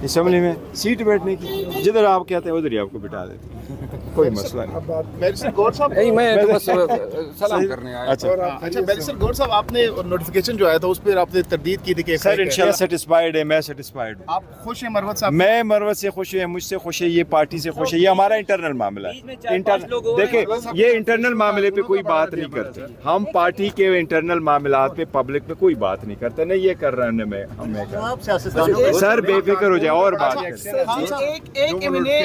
Assembly میں set بیٹھنے کی، جدھر آپ کہتے ہیں ادھر ہی آپ کو بٹھا دیتے ہیں، کوئی مسئلہ نہیں۔ بیرسٹر گور صاحب میں تو بس سلام کرنے آیا۔ اچھا بیرسٹر گور صاحب، آپ نے نوٹیفیکیشن جو آیا تھا اس پہ آپ نے تردید کی تھی کہ سر انشاءاللہ سیٹسفائیڈ ہے، میں سیٹسفائیڈ ہوں۔ آپ خوش ہیں مروت صاحب؟ میں مروت سے خوش ہے، مجھ سے خوش ہے، یہ پارٹی سے خوش ہے، یہ ہمارا انٹرنل معاملہ ہے۔ دیکھیں یہ انٹرنل معاملے پہ کوئی بات نہیں کرتے، ہم پارٹی کے انٹرنل معاملات پہ پبلک میں کوئی بات نہیں کرتے، نہیں یہ کر رہے ہیں میں کر رہا ہوں۔ سر بے فکر ہو جائے اور بات کریں۔ ایک مہینے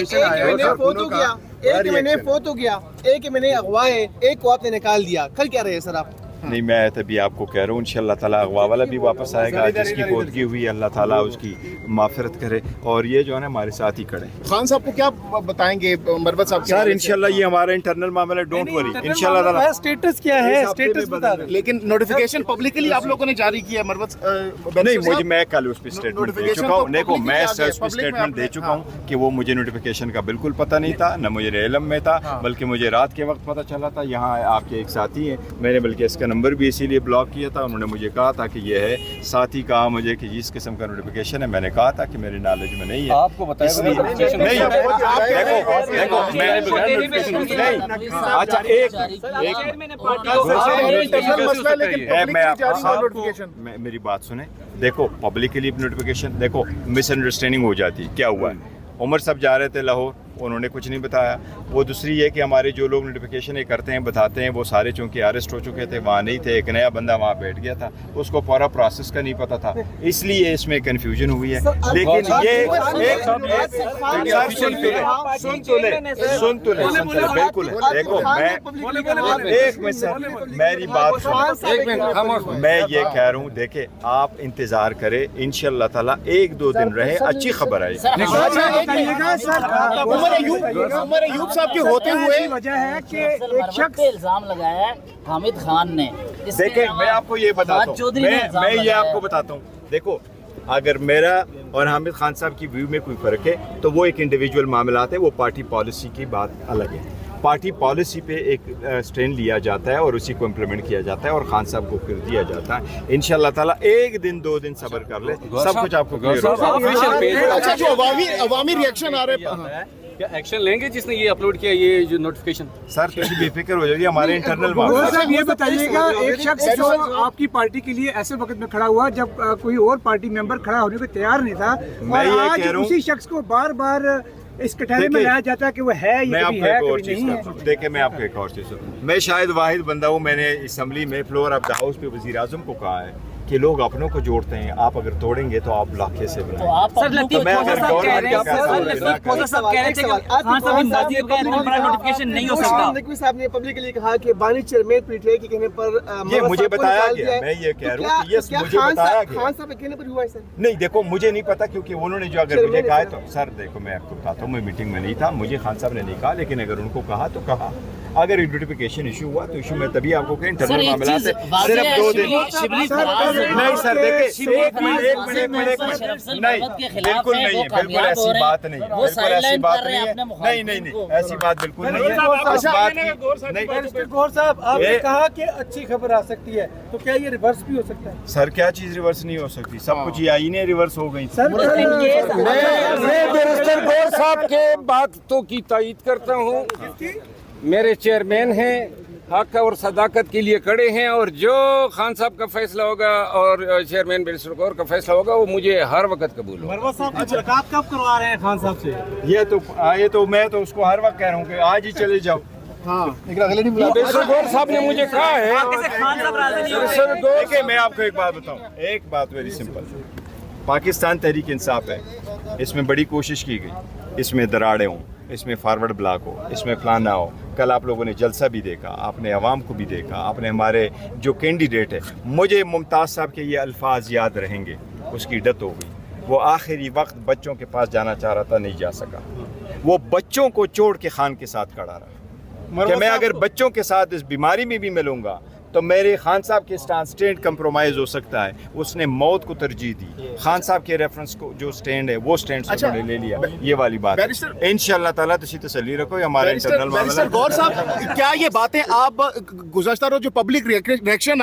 فوت ہو گیا، ایک مہینے اغوا ہے، ایک کو آپ نے نکال دیا، کل کیا رہے سر آپ؟ نہیں میں تبھی آپ کو کہہ رہا ہوں انشاءاللہ تعالیٰ اغوا والا بھی واپس آئے گا، جس کی فوتگی ہوئی اللہ تعالیٰ اس کی مغفرت کرے، اور یہ جو ہے نا ہمارے ساتھ ہی کھڑے ہیں۔ خان صاحب کو کیا بتائیں گے مروت صاحب؟ سر انشاءاللہ یہ ہمارا انٹرنل معاملہ ہے، ڈونٹ وری انشاءاللہ تعالیٰ۔ اسٹیٹس کیا ہے؟ اسٹیٹس بتا دیں۔ لیکن نوٹیفیکیشن پبلکلی آپ لوگوں نے جاری کیا ہے مروت؟ نہیں مجھے، میں کل اس پہ اسٹیٹمنٹ دے چکا ہوں، دیکھو میں اس پہ اسٹیٹمنٹ دے چکا ہوں کہ وہ مجھے نوٹیفیکیشن کا بالکل پتہ نہیں تھا، نہ مجھے علم میں تھا، بلکہ مجھے رات کے وقت پتہ چلا تھا۔ یہاں آپ کے ایک ساتھی ہیں، میں نے بلکہ اس کا نمبر بھی اسی لیے بلاک کیا تھا، انہوں نے مجھے کہا تھا کہ یہ ہے، ساتھی کہا مجھے کہ اس قسم کا نوٹیفیکیشن ہے، میں نے کہا تھا کہ میری نالج میں نہیں ہے، آپ کو بتایا اس لیے نہیں۔ دیکھو میں اچھا میری بات سنیں، دیکھو پبلکلی نوٹیفیکیشن، دیکھو مس انڈرسٹینڈنگ ہو جاتی ہے، کیا ہوا ہے؟ عمر صاحب جا رہے تھے لاہور، انہوں نے کچھ نہیں بتایا۔ وہ دوسری یہ کہ ہمارے جو لوگ نوٹیفیکیشن یہ کرتے ہیں بتاتے ہیں، وہ سارے چونکہ اریسٹ ہو چکے تھے، وہاں نہیں تھے، ایک نیا بندہ وہاں بیٹھ گیا تھا، اس کو پورا پروسیس کا نہیں پتہ تھا، اس لیے اس میں کنفیوژن ہوئی ہے۔ لیکن یہ سن تو لے بالکل ہے۔ دیکھو میں ایک منٹ سر میری بات سنیں، میں یہ کہہ رہا ہوں دیکھیں آپ انتظار کریں، انشاءاللہ تعالیٰ ایک دو دن رہے، اچھی خبر آئی۔ عمر ایوب صاحب کے ہوتے ہوئے وجہ ہے کہ ایک شخص پہ الزام لگایا ہے حامد خان نے۔ دیکھیں میں آپ کو یہ بتاتا ہوں، میں یہ آپ کو بتاتا ہوں، دیکھو اگر میرا اور حامد خان صاحب کی ویو میں کوئی فرق ہے تو وہ ایک انڈیویجول معاملات ہے، وہ پارٹی پالیسی کی بات الگ ہے۔ پارٹی پالیسی پہ ایک اسٹینڈ لیا جاتا ہے اور اسی کو امپلیمنٹ کیا جاتا ہے اور خان صاحب کو پھر دیا جاتا ہے۔ انشاءاللہ تعالیٰ ایک دن دو دن صبر کر لے، سب کچھ آپ کو کلیئر ہوگا۔ اچھا جو عوامی ریئیکشن آ رہے ہیں، کیا ایکشن لیں گے جس نے یہ اپلوڈ کیا یہ جو نوٹیفیکیشن؟ سر کسی بے فکر ہو جائے، ہمارے انٹرنل معاملات۔ صاحب یہ بتائیے گا، ایک شخص جو آپ کی پارٹی کے لیے ایسے وقت میں کھڑا ہوا جب کوئی اور پارٹی ممبر کھڑا ہونے کو تیار نہیں تھا، میں یہ اور آج کہہ رہا ہوں اسی شخص کو بار بار اس کٹہرے میں لایا جاتا ہے کہ وہ ہے میں یہ آپ کبھی کو ہے ایک اور کبھی چیز نہیں کرتا ہے۔ ہوں، دیکھیں میں آپ کو ایک اور چیز، میں شاید واحد بندہ ہوں، میں نے اسمبلی میں فلور آف دا ہاؤس پہ وزیر اعظم کو کہا ہے کہ لوگ اپنوں کو جوڑتے ہیں، آپ اگر توڑیں گے تو آپ لاکھے سے بنائیں۔ میں اگر گورنمنٹ کا نقوی صاحب نے پبلکلی کہا کہ بانی چیئرمین پی ٹی آئی کے کہنے پر یہ مجھے بتایا گیا، میں یہ کہہ رہا ہوں کہ یس مجھے بتایا گیا۔ خان صاحب کے کہنے پر ہوا ہے سر؟ نہیں دیکھو مجھے نہیں پتا، کیونکہ انہوں نے جو اگر مجھے کہا ہے تو سر دیکھو میں آپ کو بتاتا ہوں، میں میٹنگ میں نہیں تھا، مجھے خان صاحب نے نہیں کہا، لیکن اگر ان کو کہا تو کہا۔ اگر نوٹیفیکیشن ایشو ہوا تو ایشو میں تبھی آپ کو کہ انٹرنل معاملات ہے، صرف 2 دن نہیں سر دیکھیں ایک منٹ نہیں، بالکل نہیں ہے، بالکل ایسی بات نہیں ہے، بالکل ایسی بات نہیں ہے، نہیں ایسی بات بالکل نہیں ہے، اس بات کی نہیں۔ گور صاحب آپ نے کہا کہ اچھی خبر آ سکتی ہے، تو کیا یہ ریورس بھی ہو سکتا ہے؟ سر کیا چیز ریورس نہیں ہو سکتی؟ سب کچھ یہ آئینیں ریورس ہو گئی۔ میں بیرسٹر گور صاحب کے باتوں کی تائید کرتا ہوں، میرے چیئرمین ہیں، حق اور صداقت کے لیے کھڑے ہیں، اور جو خان صاحب کا فیصلہ ہوگا اور چیئرمین بیرسٹر گور کا فیصلہ ہوگا وہ مجھے ہر وقت قبول ہوگا۔ مروت صاحب کی ملاقات کب کروا رہے ہیں خان صاحب سے؟ یہ تو میں تو اس کو ہر وقت کہہ رہا ہوں کہ آج ہی چلے جاؤ۔ بیرسٹر گور صاحب نے مجھے کہا ہے، دیکھیں میں آپ کو ایک بات بتاؤں، ایک بات ویری سمپل، پاکستان تحریک انصاف ہے، اس میں بڑی کوشش کی گئی، اس میں دراڑیں ہوں، اس میں فارورڈ بلاک ہو، اس میں فلانا ہو، کل آپ لوگوں نے جلسہ بھی دیکھا، آپ نے عوام کو بھی دیکھا، آپ نے ہمارے جو کینڈیڈیٹ ہے، مجھے ممتاز صاحب کے یہ الفاظ یاد رہیں گے، اس کی ڈیتھ ہو گئی، وہ آخری وقت بچوں کے پاس جانا چاہ رہا تھا، نہیں جا سکا، وہ بچوں کو چھوڑ کے خان کے ساتھ کھڑا رہا کہ میں اگر بچوں کے ساتھ اس بیماری میں بھی ملوں گا تو میرے خان صاحب کے سٹینڈ کمپرومائز ہو سکتا ہے، اس نے موت کو ترجیح دی، خان صاحب کے ریفرنس کو جو سٹینڈ ہے وہ سٹینڈ سے انہوں نے لے لیا، یہ والی بات ہے۔ انشاءاللہ تعالیٰ تسی تسلی رکھو، یہ ہمارا انٹرنل معاملہ ہے۔ گور صاحب کیا یہ باتیں آپ گزشتہ روز جو پبلک ریئیکشن